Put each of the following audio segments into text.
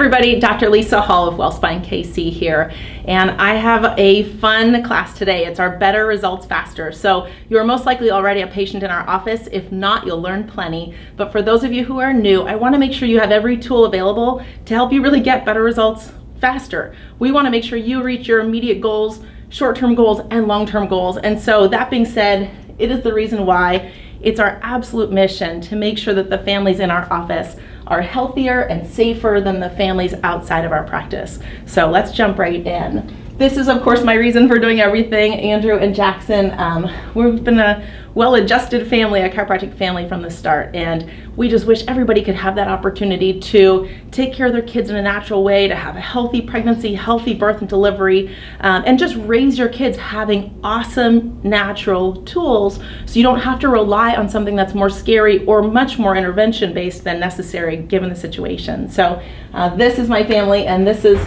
everybody, Dr. Liisa Hall of WellSpine KC here, and I have a fun class today. It's our Better Results Faster. So you're most likely already a patient in our office. If not, you'll learn plenty. But for those of you who are new, I want to make sure you have every tool available to help you really get better results faster. We want to make sure you reach your immediate goals, short-term goals, and long-term goals. And so that being said, it is the reason why it's our absolute mission to make sure that the families in our office are healthier and safer than the families outside of our practice. So let's jump right in. This is, of course, my reason for doing everything. Andrew and Jackson, we've been a well-adjusted family, a chiropractic family from the start, and we just wish everybody could have that opportunity to take care of their kids in a natural way, to have a healthy pregnancy, healthy birth and delivery, and just raise your kids having awesome natural tools so you don't have to rely on something that's more scary or much more intervention-based than necessary given the situation. So this is my family, and this is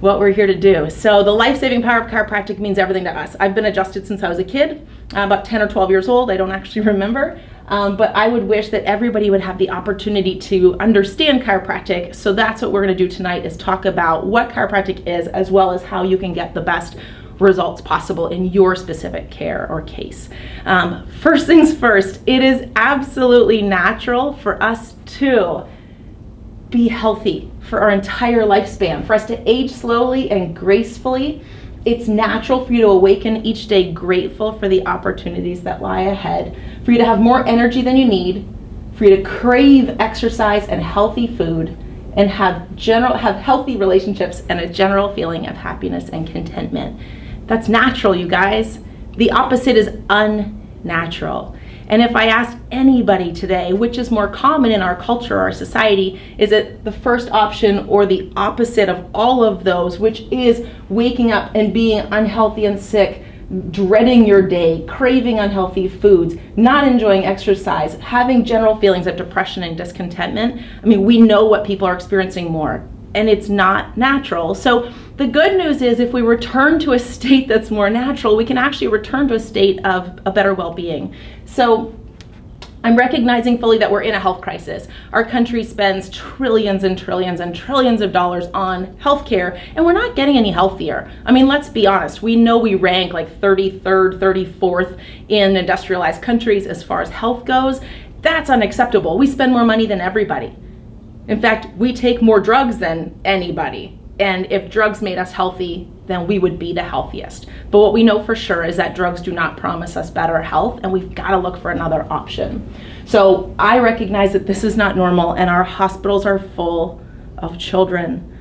what we're here to do. So the life-saving power of chiropractic means everything to us. I've been adjusted since I was a kid, about 10 or 12 years old. I don't actually remember, but I would wish that everybody would have the opportunity to understand chiropractic. So that's what we're gonna do tonight, is talk about what chiropractic is, as well as how you can get the best results possible in your specific care or case. First things first, it is absolutely natural for us to be healthy for our entire lifespan, for us to age slowly and gracefully. It's natural for you to awaken each day grateful for the opportunities that lie ahead, for you to have more energy than you need, for you to crave exercise and healthy food, and have healthy relationships and a general feeling of happiness and contentment. That's natural, you guys. The opposite is unnatural. And if I asked anybody today, which is more common in our culture or our society, is it the first option or the opposite of all of those, which is waking up and being unhealthy and sick, dreading your day, craving unhealthy foods, not enjoying exercise, having general feelings of depression and discontentment? I mean, we know what people are experiencing more, and it's not natural. So the good news is, if we return to a state that's more natural, we can actually return to a state of a better well-being. So I'm recognizing fully that we're in a health crisis. Our country spends trillions and trillions and trillions of dollars on healthcare, and we're not getting any healthier. I mean, let's be honest. We know we rank like 33rd, 34th in industrialized countries as far as health goes. That's unacceptable. We spend more money than everybody. In fact, we take more drugs than anybody. And if drugs made us healthy, then we would be the healthiest. But what we know for sure is that drugs do not promise us better health, and we've got to look for another option. So I recognize that this is not normal, and our hospitals are full of children.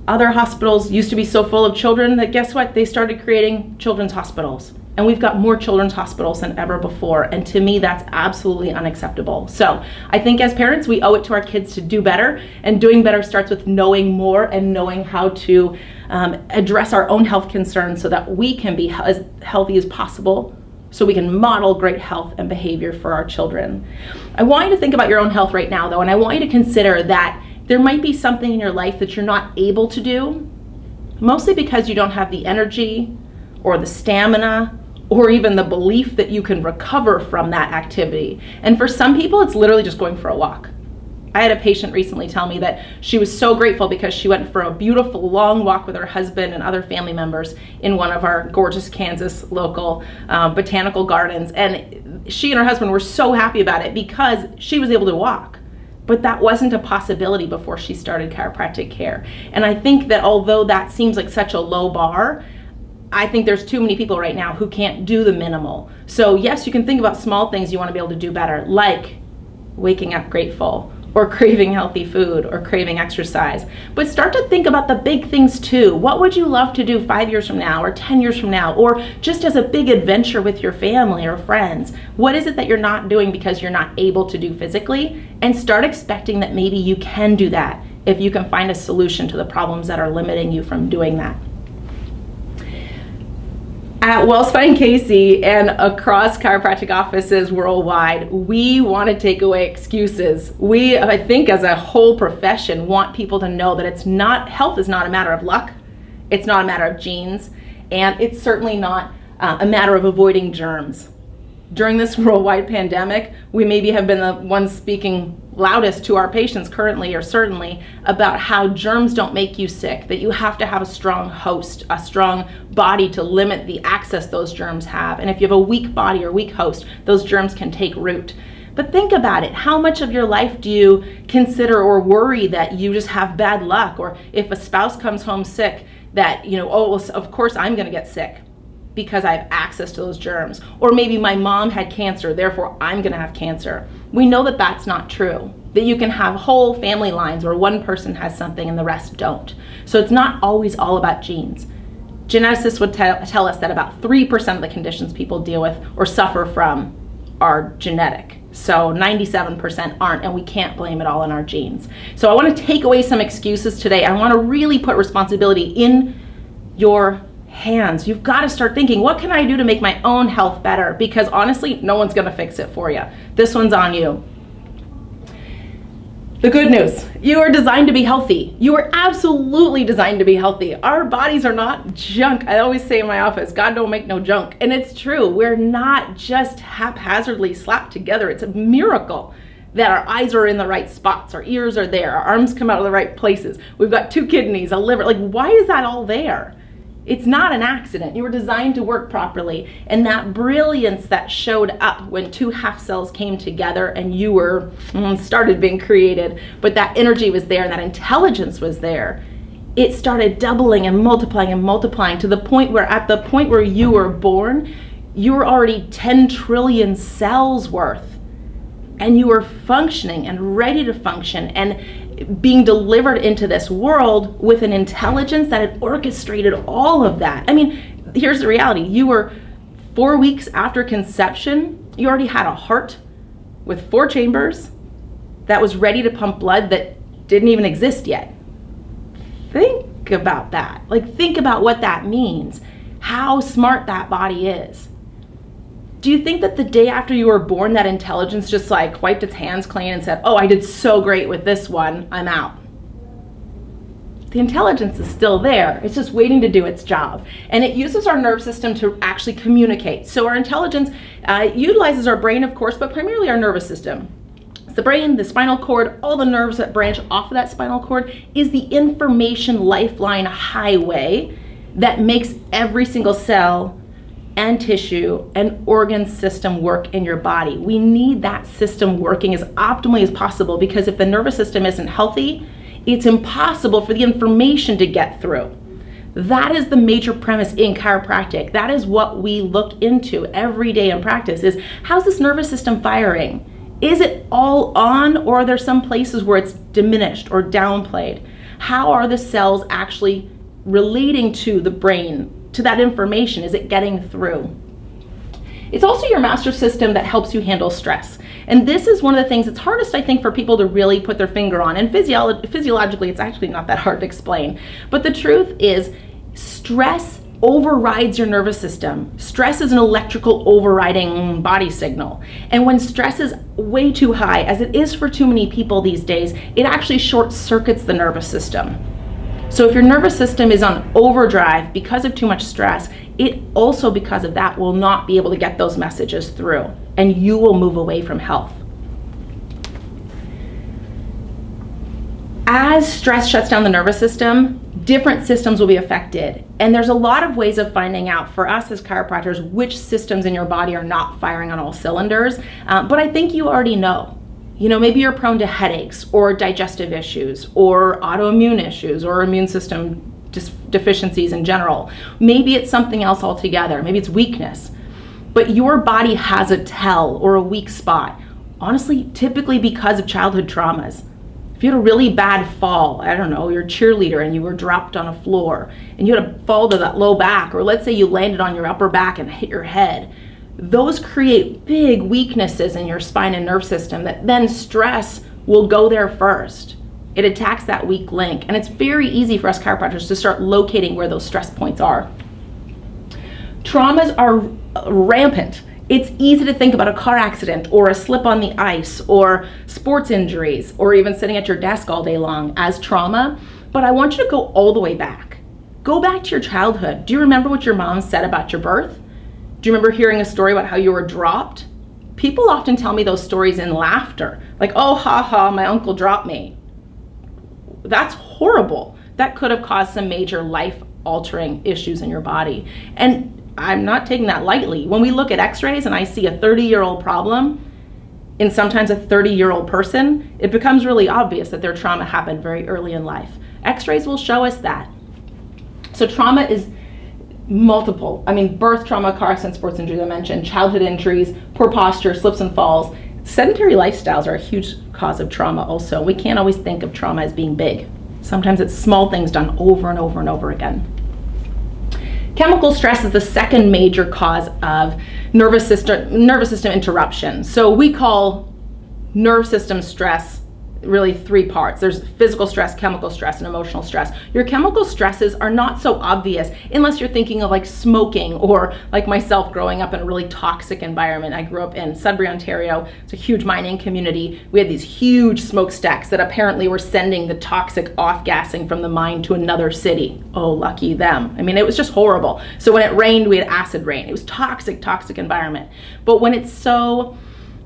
Other hospitals used to be so full of children that, guess what? They started creating children's hospitals. And we've got more children's hospitals than ever before. And to me, that's absolutely unacceptable. So I think as parents, we owe it to our kids to do better. And doing better starts with knowing more and knowing how to address our own health concerns so that we can be as healthy as possible, so we can model great health and behavior for our children. I want you to think about your own health right now, though, and I want you to consider that there might be something in your life that you're not able to do, mostly because you don't have the energy or the stamina or even the belief that you can recover from that activity. And for some people, it's literally just going for a walk. I had a patient recently tell me that she was so grateful because she went for a beautiful long walk with her husband and other family members in one of our gorgeous Kansas local botanical gardens. And she and her husband were so happy about it because she was able to walk. But that wasn't a possibility before she started chiropractic care. And I think that although that seems like such a low bar, I think there's too many people right now who can't do the minimal. So yes, you can think about small things you want to be able to do better, like waking up grateful, or craving healthy food, or craving exercise. But start to think about the big things too. What would you love to do 5 years from now, or 10 years from now, or just as a big adventure with your family or friends? What is it that you're not doing because you're not able to do physically? And start expecting that maybe you can do that if you can find a solution to the problems that are limiting you from doing that. At WellSpine KC and across chiropractic offices worldwide, we want to take away excuses. We, I think as a whole profession, want people to know that health is not a matter of luck, it's not a matter of genes, and it's certainly not a matter of avoiding germs. during this worldwide pandemic, we maybe have been the ones speaking loudest to our patients currently or certainly about how germs don't make you sick, that you have to have a strong host, a strong body to limit the access those germs have. And if you have a weak body or weak host, those germs can take root. But think about it. How much of your life do you consider or worry that you just have bad luck? Or if a spouse comes home sick, that, oh, well, of course I'm going to get sick because I have access to those germs. Or maybe my mom had cancer, therefore I'm going to have cancer. We know that that's not true. That you can have whole family lines where one person has something and the rest don't. So it's not always all about genes. Geneticists would tell us that about 3% of the conditions people deal with or suffer from are genetic. So 97% aren't, and we can't blame it all on our genes. So I want to take away some excuses today. I want to really put responsibility in your hands. You've got to start thinking, what can I do to make my own health better? Because honestly, no one's going to fix it for you. This one's on you. The good news, you are designed to be healthy. You are absolutely designed to be healthy. Our bodies are not junk. I always say in my office, God don't make no junk. And it's true. We're not just haphazardly slapped together. It's a miracle that our eyes are in the right spots, our ears are there, our arms come out of the right places. We've got 2 kidneys, a liver. Like, why is that all there? It's not an accident. You were designed to work properly. And that brilliance that showed up when 2 half cells came together and you were started being created, but that energy was there and that intelligence was there. It started doubling and multiplying to the point where at the point where you were born, you were already 10 trillion cells worth. And you were functioning and ready to function and being delivered into this world with an intelligence that had orchestrated all of that. I mean, here's the reality. You were 4 weeks after conception, you already had a heart with 4 chambers that was ready to pump blood that didn't even exist yet. Think about that. Like, think about what that means, how smart that body is. Do you think that the day after you were born, that intelligence just like wiped its hands clean and said, oh, I did so great with this one, I'm out? The intelligence is still there. It's just waiting to do its job. And it uses our nerve system to actually communicate. So our intelligence utilizes our brain, of course, but primarily our nervous system. It's the brain, the spinal cord, all the nerves that branch off of that spinal cord is the information lifeline highway that makes every single cell and tissue and organ system work in your body. We need that system working as optimally as possible, because if the nervous system isn't healthy, it's impossible for the information to get through. That is the major premise in chiropractic. That is what we look into every day in practice, is how's this nervous system firing? Is it all on, or are there some places where it's diminished or downplayed? How are the cells actually relating to the brain, to that information? Is it getting through? It's also your master system that helps you handle stress. And this is one of the things that's hardest, I think, for people to really put their finger on. And physiologically, it's actually not that hard to explain. But the truth is, stress overrides your nervous system. Stress is an electrical overriding body signal. And when stress is way too high, as it is for too many people these days, it actually short circuits the nervous system. So if your nervous system is on overdrive because of too much stress, it also, because of that, will not be able to get those messages through, and you will move away from health. As stress shuts down the nervous system, different systems will be affected. And there's a lot of ways of finding out for us as chiropractors which systems in your body are not firing on all cylinders. But I think you already know. You know, maybe you're prone to headaches or digestive issues or autoimmune issues or immune system deficiencies in general. Maybe it's something else altogether. Maybe it's weakness. But your body has a tell or a weak spot. Honestly, typically because of childhood traumas. If you had a really bad fall, I don't know, you're a cheerleader and you were dropped on a floor and you had a fall to that low back, or let's say you landed on your upper back and hit your head. Those create big weaknesses in your spine and nerve system that then stress will go there first. It attacks that weak link, and it's very easy for us chiropractors to start locating where those stress points are. Traumas are rampant. It's easy to think about a car accident or a slip on the ice or sports injuries or even sitting at your desk all day long as trauma, but I want you to go all the way back. Go back to your childhood. Do you remember what your mom said about your birth? Do you remember hearing a story about how you were dropped? People often tell me those stories in laughter, like, oh, ha ha, my uncle dropped me. That's horrible. That could have caused some major life-altering issues in your body. And I'm not taking that lightly. When we look at x-rays and I see a 30-year-old problem in sometimes a 30-year-old person, it becomes really obvious that their trauma happened very early in life. X-rays will show us that. So trauma is multiple. I mean, birth trauma, car accident, sports injuries I mentioned, childhood injuries, poor posture, slips and falls. Sedentary lifestyles are a huge cause of trauma also. We can't always think of trauma as being big. Sometimes it's small things done over and over and over again. Chemical stress is the second major cause of nervous system interruption. So we call nerve system stress really three parts. There's physical stress, chemical stress, and emotional stress. Your chemical stresses are not so obvious unless you're thinking of like smoking, or like myself growing up in a really toxic environment. I grew up in Sudbury, Ontario. It's a huge mining community. We had these huge smokestacks that apparently were sending the toxic off-gassing from the mine to another city. Oh, lucky them. I mean, it was just horrible. So when it rained, we had acid rain. It was toxic environment. But when it's so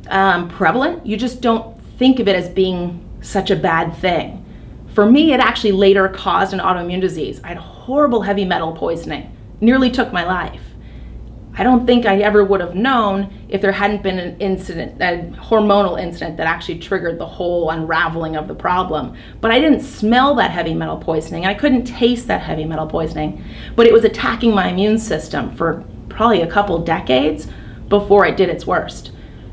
prevalent, you just don't think of it as being such a bad thing. For me, it actually later caused an autoimmune disease. I had horrible heavy metal poisoning, nearly took my life. I don't think I ever would have known if there hadn't been an incident, a hormonal incident that actually triggered the whole unraveling of the problem. But I didn't smell that heavy metal poisoning. I couldn't taste that heavy metal poisoning, but it was attacking my immune system for probably a couple decades before it did its worst.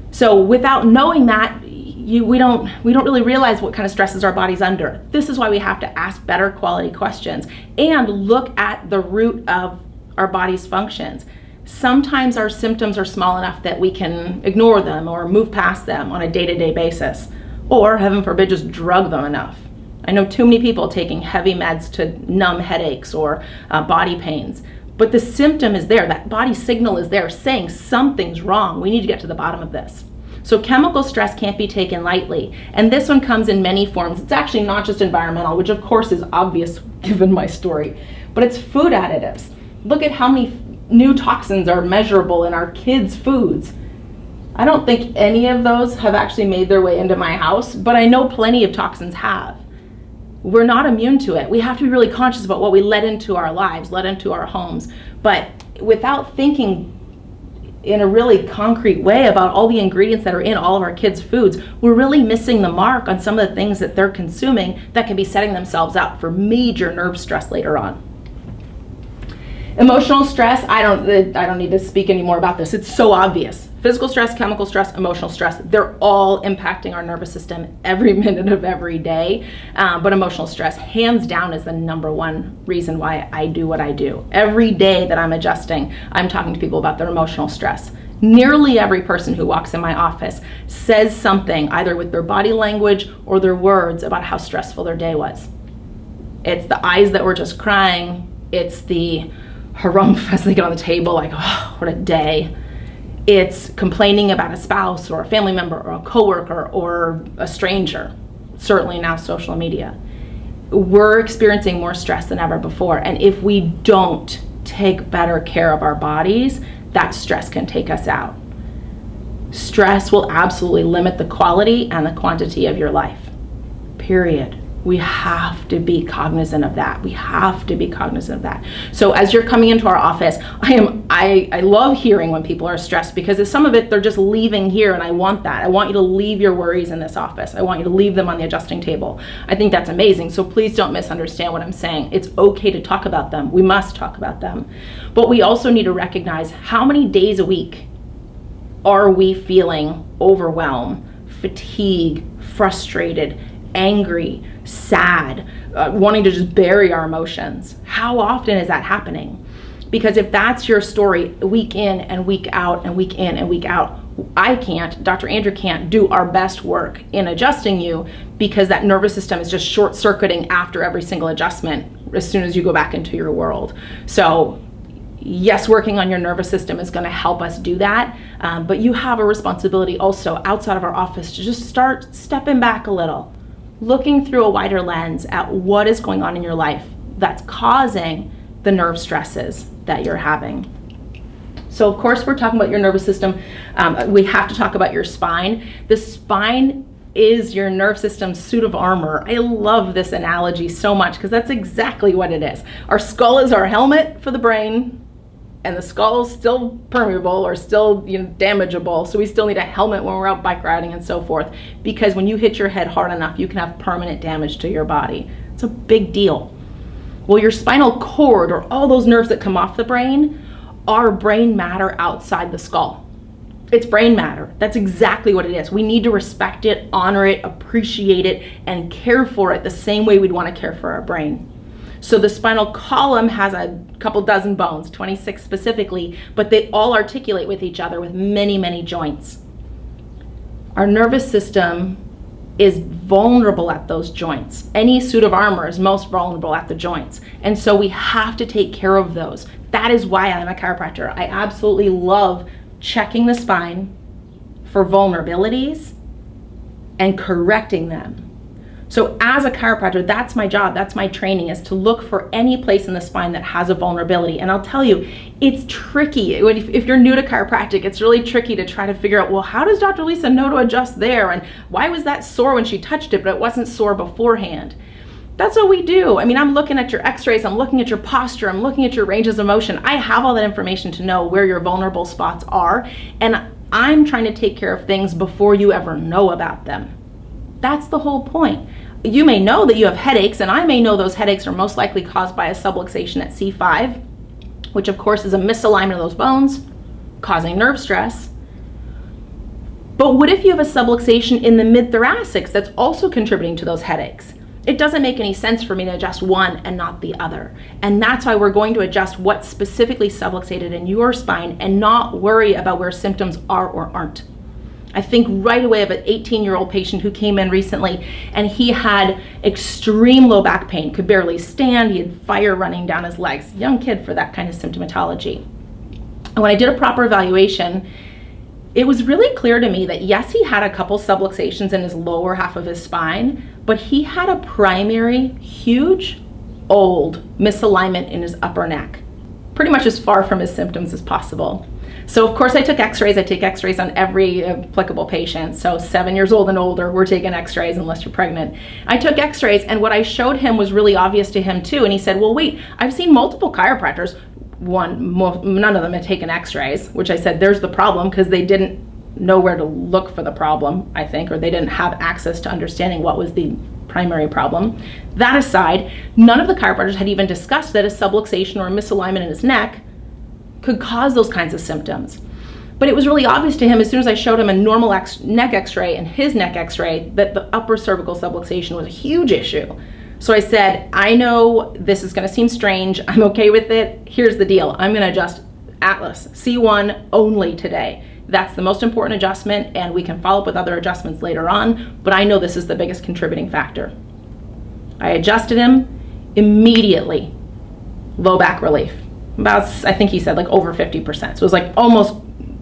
So without knowing that, we don't really realize what kind of stresses our body's under. This is why we have to ask better quality questions and look at the root of our body's functions. Sometimes our symptoms are small enough that we can ignore them or move past them on a day-to-day basis, or heaven forbid, just drug them enough. I know too many people taking heavy meds to numb headaches or body pains, but the symptom is there. That body signal is there saying something's wrong. We need to get to the bottom of this. So chemical stress can't be taken lightly. And this one comes in many forms. It's actually not just environmental, which of course is obvious given my story, but it's food additives. Look at how many new toxins are measurable in our kids' foods. I don't think any of those have actually made their way into my house, but I know plenty of toxins have. We're not immune to it. We have to be really conscious about what we let into our lives, let into our homes. But without thinking in a really concrete way about all the ingredients that are in all of our kids' foods, we're really missing the mark on some of the things that they're consuming that can be setting themselves up for major nerve stress later on. Emotional stress, I don't need to speak anymore about this. It's so obvious. Physical stress, chemical stress, emotional stress, they're all impacting our nervous system every minute of every day. But emotional stress, hands down, is the number one reason why I do what I do. Every day that I'm adjusting, I'm talking to people about their emotional stress. Nearly every person who walks in my office says something, either with their body language or their words, about how stressful their day was. It's the eyes that were just crying. It's the harumph as they get on the table, like, oh, what a day. It's complaining about a spouse or a family member or a coworker or a stranger, certainly now social media. We're experiencing more stress than ever before, and if we don't take better care of our bodies, that stress can take us out. Stress will absolutely limit the quality and the quantity of your life, period. We have to be cognizant of that. We have to be cognizant of that. So as you're coming into our office, I love hearing when people are stressed, because some of it, they're just leaving here, and I want that. I want you to leave your worries in this office. I want you to leave them on the adjusting table. I think that's amazing. So please don't misunderstand what I'm saying. It's okay to talk about them. We must talk about them. But we also need to recognize how many days a week are we feeling overwhelmed, fatigue, frustrated, angry, sad, wanting to just bury our emotions. How often is that happening? Because if that's your story week in and week out and week in and week out, Dr. Andrew can't do our best work in adjusting you, because that nervous system is just short-circuiting after every single adjustment as soon as you go back into your world. So yes, working on your nervous system is going to help us do that, but you have a responsibility also outside of our office to just start stepping back a little, looking through a wider lens at what is going on in your life that's causing the nerve stresses that you're having. So of course we're talking about your nervous system. We have to talk about your spine. The spine is your nerve system's suit of armor. I love this analogy so much because that's exactly what it is. Our skull is our helmet for the brain, and the skull is still permeable or still damageable, so we still need a helmet when we're out bike riding and so forth, because when you hit your head hard enough, you can have permanent damage to your body. It's a big deal. Well, your spinal cord, or all those nerves that come off the brain, are brain matter outside the skull. It's brain matter. That's exactly what it is. We need to respect it, honor it, appreciate it, and care for it the same way we'd want to care for our brain. So the spinal column has a couple dozen bones, 26 specifically, but they all articulate with each other with many, many joints. Our nervous system is vulnerable at those joints. Any suit of armor is most vulnerable at the joints. And so we have to take care of those. That is why I'm a chiropractor. I absolutely love checking the spine for vulnerabilities and correcting them. So as a chiropractor, that's my job, that's my training, is to look for any place in the spine that has a vulnerability. And I'll tell you, it's tricky. If you're new to chiropractic, it's really tricky to try to figure out, well, how does Dr. Liisa know to adjust there? And why was that sore when she touched it, but it wasn't sore beforehand? That's what we do. I mean, I'm looking at your x-rays, I'm looking at your posture, I'm looking at your ranges of motion. I have all that information to know where your vulnerable spots are, and I'm trying to take care of things before you ever know about them. That's the whole point. You may know that you have headaches, and I may know those headaches are most likely caused by a subluxation at C5, which of course is a misalignment of those bones, causing nerve stress. But what if you have a subluxation in the mid-thoracics that's also contributing to those headaches? It doesn't make any sense for me to adjust one and not the other. And that's why we're going to adjust what's specifically subluxated in your spine and not worry about where symptoms are or aren't. I think right away of an 18-year-old patient who came in recently, and he had extreme low back pain, could barely stand, he had fire running down his legs. Young kid for that kind of symptomatology. And when I did a proper evaluation, it was really clear to me that yes, he had a couple subluxations in his lower half of his spine, but he had a primary, huge, old misalignment in his upper neck, pretty much as far from his symptoms as possible. So of course I took x-rays. I take x-rays on every applicable patient. So 7 years old and older, we're taking x-rays unless you're pregnant. I took x-rays, and what I showed him was really obvious to him too. And he said, well, wait, I've seen multiple chiropractors. None of them had taken x-rays, which I said, there's the problem, because they didn't know where to look for the problem, I think, or they didn't have access to understanding what was the primary problem. That aside, none of the chiropractors had even discussed that a subluxation or a misalignment in his neck could cause those kinds of symptoms. But it was really obvious to him as soon as I showed him a normal neck x-ray and his neck x-ray that the upper cervical subluxation was a huge issue. So I said, I know this is going to seem strange. I'm okay with it. Here's the deal. I'm going to adjust Atlas C1 only today. That's the most important adjustment, and we can follow up with other adjustments later on, but I know this is the biggest contributing factor. I adjusted him immediately. Low back relief. About, I think he said like over 50%. So it was like almost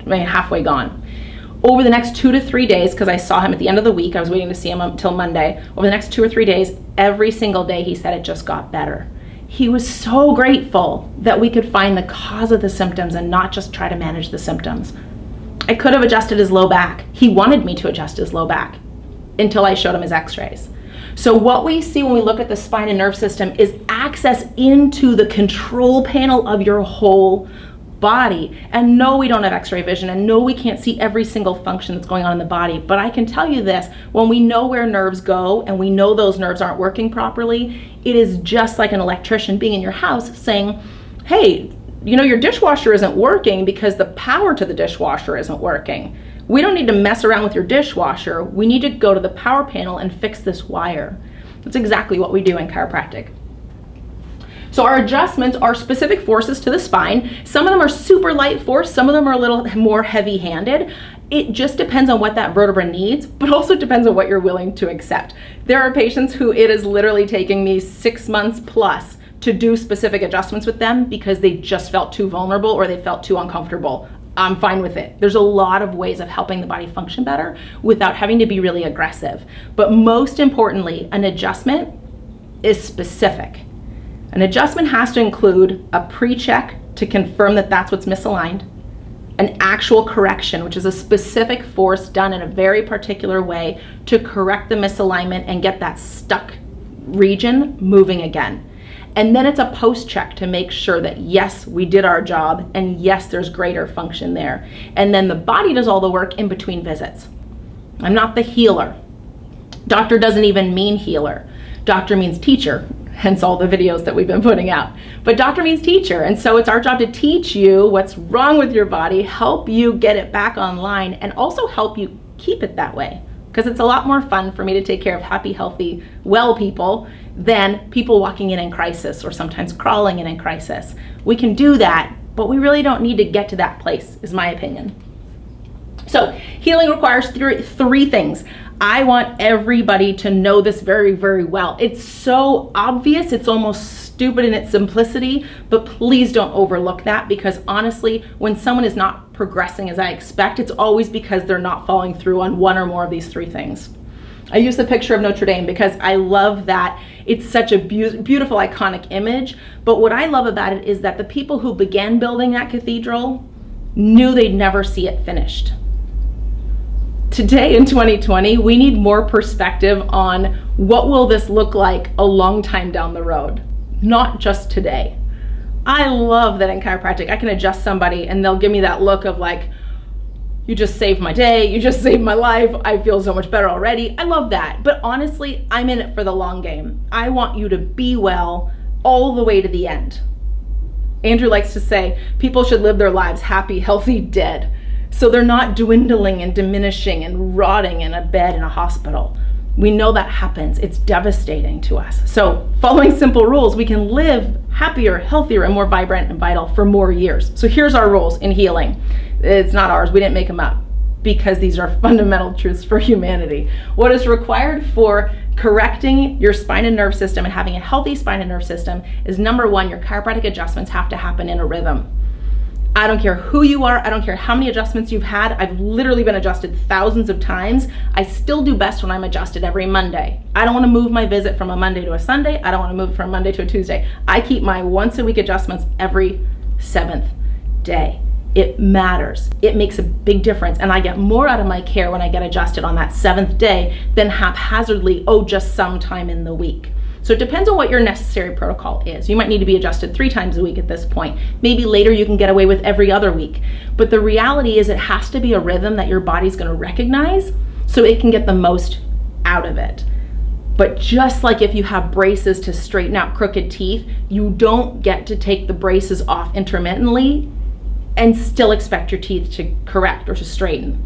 halfway gone. Over the next 2 to 3 days, because I saw him at the end of the week, I was waiting to see him until Monday. Over the next 2 or 3 days, every single day he said it just got better. He was so grateful that we could find the cause of the symptoms and not just try to manage the symptoms. I could have adjusted his low back. He wanted me to adjust his low back until I showed him his x-rays. So what we see when we look at the spine and nerve system is access into the control panel of your whole body. And no, we don't have x-ray vision, and no, we can't see every single function that's going on in the body. But I can tell you this, when we know where nerves go and we know those nerves aren't working properly, it is just like an electrician being in your house saying, hey, you know, your dishwasher isn't working because the power to the dishwasher isn't working. We don't need to mess around with your dishwasher. We need to go to the power panel and fix this wire. That's exactly what we do in chiropractic. So our adjustments are specific forces to the spine. Some of them are super light force, some of them are a little more heavy-handed. It just depends on what that vertebra needs, but also depends on what you're willing to accept. There are patients who it is literally taking me 6 months plus to do specific adjustments with them because they just felt too vulnerable or they felt too uncomfortable. I'm fine with it. There's a lot of ways of helping the body function better without having to be really aggressive. But most importantly, an adjustment is specific. An adjustment has to include a pre-check to confirm that that's what's misaligned. an actual correction, which is a specific force done in a very particular way to correct the misalignment and get that stuck region moving again. And then it's a post check to make sure that yes, we did our job, and yes, there's greater function there. And then the body does all the work in between visits. I'm not the healer. Doctor doesn't even mean healer. Doctor means teacher, hence all the videos that we've been putting out. But doctor means teacher, and so it's our job to teach you what's wrong with your body, help you get it back online, and also help you keep it that way. Because it's a lot more fun for me to take care of happy, healthy, well people than people walking in crisis or sometimes crawling in crisis. We can do that, but we really don't need to get to that place, is my opinion. So healing requires three things. I want everybody to know this very, very well. It's so obvious, it's almost stupid in its simplicity, but please don't overlook that, because honestly, when someone is not progressing as I expect, it's always because they're not following through on one or more of these three things. I use the picture of Notre Dame because I love that it's such a beautiful, iconic image, but what I love about it is that the people who began building that cathedral knew they'd never see it finished. Today in 2020, we need more perspective on what will this look like a long time down the road, not just today. I love that in chiropractic, I can adjust somebody and they'll give me that look of like, you just saved my day, you just saved my life, I feel so much better already. I love that, but honestly, I'm in it for the long game. I want you to be well all the way to the end. Andrew likes to say, people should live their lives happy, healthy, dead. So they're not dwindling and diminishing and rotting in a bed in a hospital. We know that happens. It's devastating to us. So following simple rules, we can live happier, healthier, and more vibrant and vital for more years. So here's our rules in healing. It's not ours. We didn't make them up, because these are fundamental truths for humanity. What is required for correcting your spine and nerve system and having a healthy spine and nerve system is, number one, your chiropractic adjustments have to happen in a rhythm. I don't care who you are, I don't care how many adjustments you've had. I've literally been adjusted thousands of times. I still do best when I'm adjusted every Monday. I don't want to move my visit from a Monday to a Sunday. I don't want to move from Monday to a Tuesday. I keep my once a week adjustments every 7th day. It matters. It makes a big difference, and I get more out of my care when I get adjusted on that 7th day than haphazardly, just sometime in the week. So it depends on what your necessary protocol is. You might need to be adjusted 3 times a week at this point. Maybe later you can get away with every other week. But the reality is it has to be a rhythm that your body's going to recognize so it can get the most out of it. But just like if you have braces to straighten out crooked teeth, you don't get to take the braces off intermittently and still expect your teeth to correct or to straighten.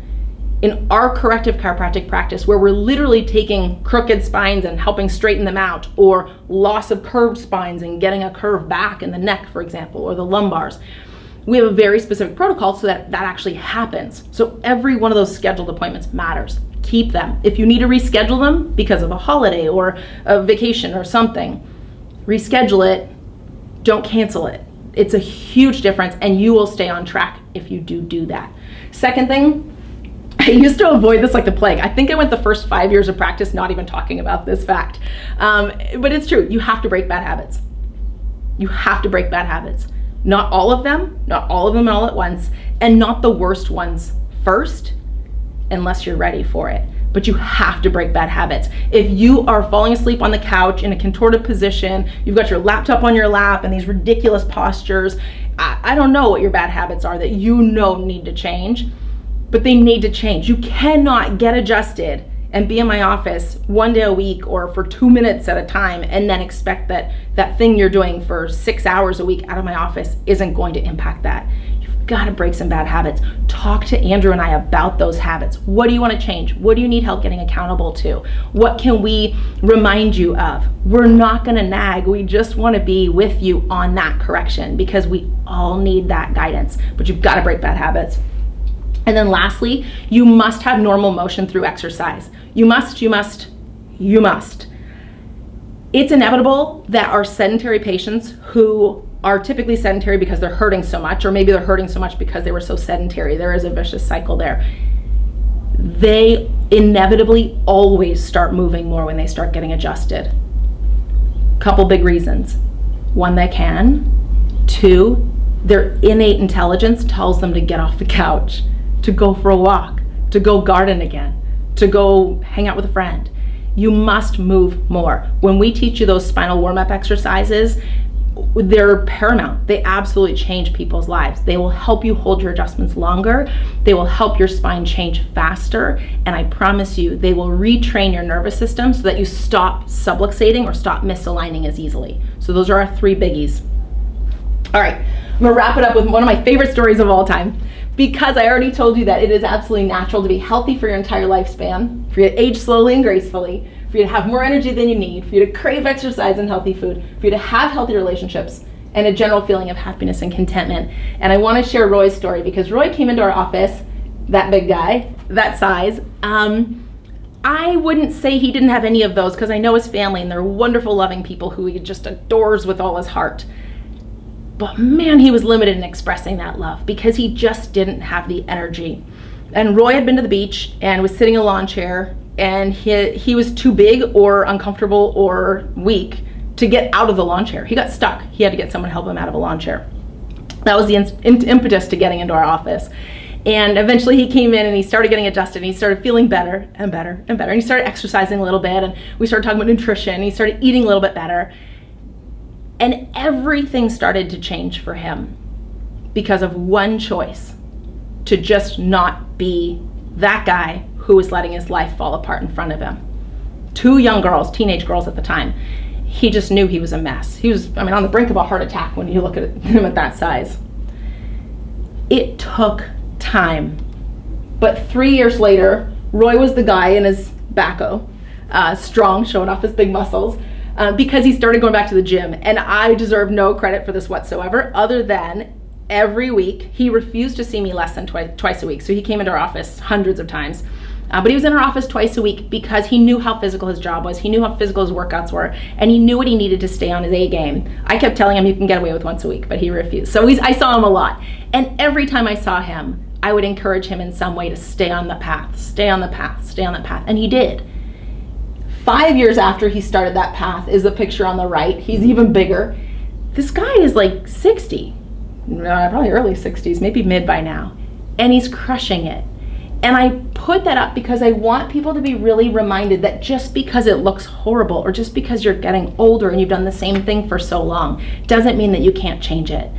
In our corrective chiropractic practice, where we're literally taking crooked spines and helping straighten them out, or loss of curved spines and getting a curve back in the neck, for example, or the lumbars, we have a very specific protocol so that that actually happens. So every one of those scheduled appointments matters. Keep them. If you need to reschedule them because of a holiday or a vacation or something, reschedule it, don't cancel it. It's a huge difference, and you will stay on track if you do that. Second thing, I used to avoid this like the plague. I think I went the first 5 years of practice not even talking about this fact. But it's true. You have to break bad habits. You have to break bad habits. Not all of them all at once, and not the worst ones first, unless you're ready for it. But you have to break bad habits. If you are falling asleep on the couch in a contorted position, you've got your laptop on your lap and these ridiculous postures, I don't know what your bad habits are that you know need to change, but they need to change. You cannot get adjusted and be in my office 1 day a week or for 2 minutes at a time and then expect that that thing you're doing for 6 hours a week out of my office isn't going to impact that. You've got to break some bad habits. Talk to Andrew and I about those habits. What do you want to change? What do you need help getting accountable to? What can we remind you of? We're not going to nag. We just want to be with you on that correction, because we all need that guidance, but you've got to break bad habits. And then lastly, you must have normal motion through exercise. You must. It's inevitable that our sedentary patients, who are typically sedentary because they're hurting so much, or maybe they're hurting so much because they were so sedentary, there is a vicious cycle there, they inevitably always start moving more when they start getting adjusted. Couple big reasons. 1, they can. 2, Their innate intelligence tells them to get off the couch, to go for a walk, to go garden again, to go hang out with a friend. You must move more. When we teach you those spinal warm-up exercises, they're paramount. They absolutely change people's lives. They will help you hold your adjustments longer. They will help your spine change faster. And I promise you, they will retrain your nervous system so that you stop subluxating or stop misaligning as easily. So those are our 3 biggies. All right, I'm gonna wrap it up with one of my favorite stories of all time, because I already told you that it is absolutely natural to be healthy for your entire lifespan, for you to age slowly and gracefully, for you to have more energy than you need, for you to crave exercise and healthy food, for you to have healthy relationships, and a general feeling of happiness and contentment. And I want to share Roy's story, because Roy came into our office, that big guy, that size. I wouldn't say he didn't have any of those, because I know his family and they're wonderful, loving people who he just adores with all his heart. But man, he was limited in expressing that love because he just didn't have the energy. And Roy had been to the beach and was sitting in a lawn chair, and he was too big or uncomfortable or weak to get out of the lawn chair. He got stuck. He had to get someone to help him out of a lawn chair. That was the impetus to getting into our office. And eventually he came in and he started getting adjusted, and he started feeling better and better and better. And he started exercising a little bit, and we started talking about nutrition. He started eating a little bit better. And everything started to change for him because of one choice: to just not be that guy who was letting his life fall apart in front of him. 2 young girls, teenage girls at the time. He just knew he was a mess. He was, on the brink of a heart attack when you look at him at that size. It took time. But 3 years later, Roy was the guy in his backhoe, strong, showing off his big muscles, because he started going back to the gym. And I deserve no credit for this whatsoever, other than every week he refused to see me less than twice a week. So he came into our office hundreds of times, but he was in our office twice a week because he knew how physical his job was. He knew how physical his workouts were, and he knew what he needed to stay on his A game. I kept telling him you can get away with once a week, but he refused. So I saw him a lot, and every time I saw him, I would encourage him in some way to stay on the path, stay on the path, stay on that path, and he did. 5 years after he started that path is the picture on the right. He's even bigger. This guy is like 60, probably early 60s, maybe mid by now, and he's crushing it. And I put that up because I want people to be really reminded that just because it looks horrible, or just because you're getting older and you've done the same thing for so long, doesn't mean that you can't change it.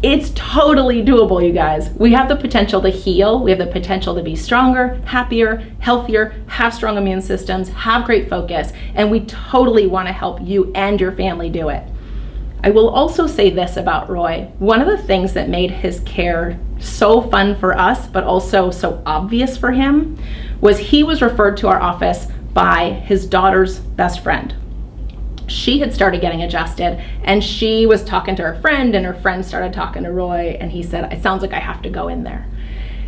It's totally doable, you guys. We have the potential to heal. We have the potential to be stronger, happier, healthier, have strong immune systems, have great focus, and we totally want to help you and your family do it. I will also say this about Roy. One of the things that made his care so fun for us, but also so obvious for him, was he was referred to our office by his daughter's best friend. She had started getting adjusted, and she was talking to her friend, and her friend started talking to Roy, and he said, "It sounds like I have to go in there."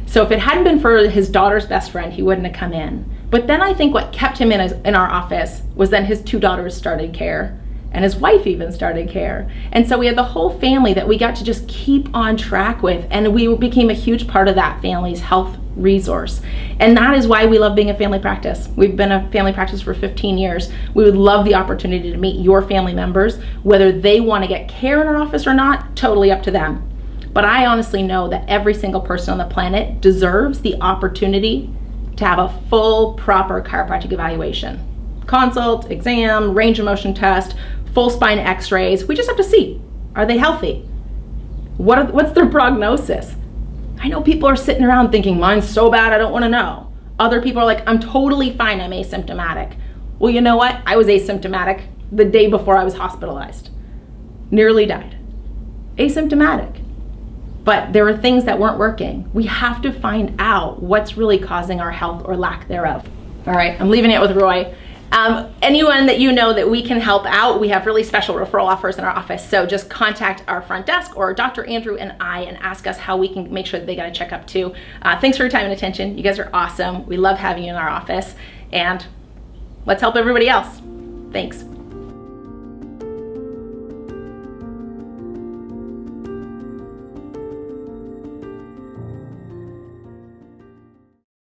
So if it hadn't been for his daughter's best friend, he wouldn't have come in. But then I think what kept him in our office was then his 2 daughters started care, and his wife even started care. And so we had the whole family that we got to just keep on track with, and we became a huge part of that family's health resource. And that is why we love being a family practice. We've been a family practice for 15 years. We would love the opportunity to meet your family members, whether they want to get care in our office or not, totally up to them. But I honestly know that every single person on the planet deserves the opportunity to have a full, proper chiropractic evaluation. Consult, exam, range of motion test, full spine x-rays. We just have to see, are they healthy? What's their prognosis? I know people are sitting around thinking, mine's so bad I don't want to know. Other people are like, I'm totally fine, I'm asymptomatic. Well, you know what? I was asymptomatic the day before I was hospitalized. Nearly died. Asymptomatic. But there were things that weren't working. We have to find out what's really causing our health or lack thereof. All right, I'm leaving it with Roy. Anyone that you know that we can help out, we have really special referral offers in our office. So just contact our front desk or Dr. Andrew and I and ask us how we can make sure that they got a checkup too. Thanks for your time and attention. You guys are awesome. We love having you in our office, and let's help everybody else. Thanks.